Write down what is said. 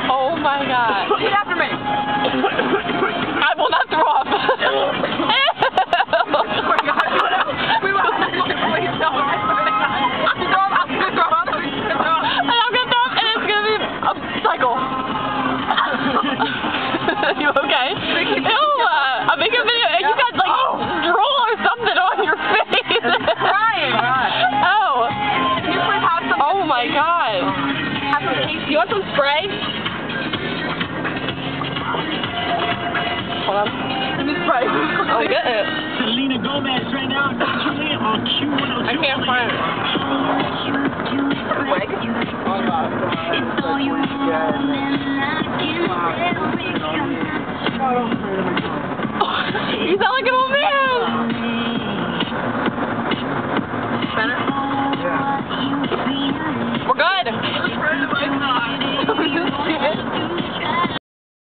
Oh my God. Repeat after me. I will not throw up. We will have to please don't. I'm gonna throw up and it's gonna be a cycle. You okay? Ew, I'm making a video and you got like drool or something on your face. I'm crying. Oh. Can you please have some? Oh my God. Have some taste. You want some spray? Hold on. Give me spray. I'll get it. Selena Gomez right now, on Q102. I can't find it.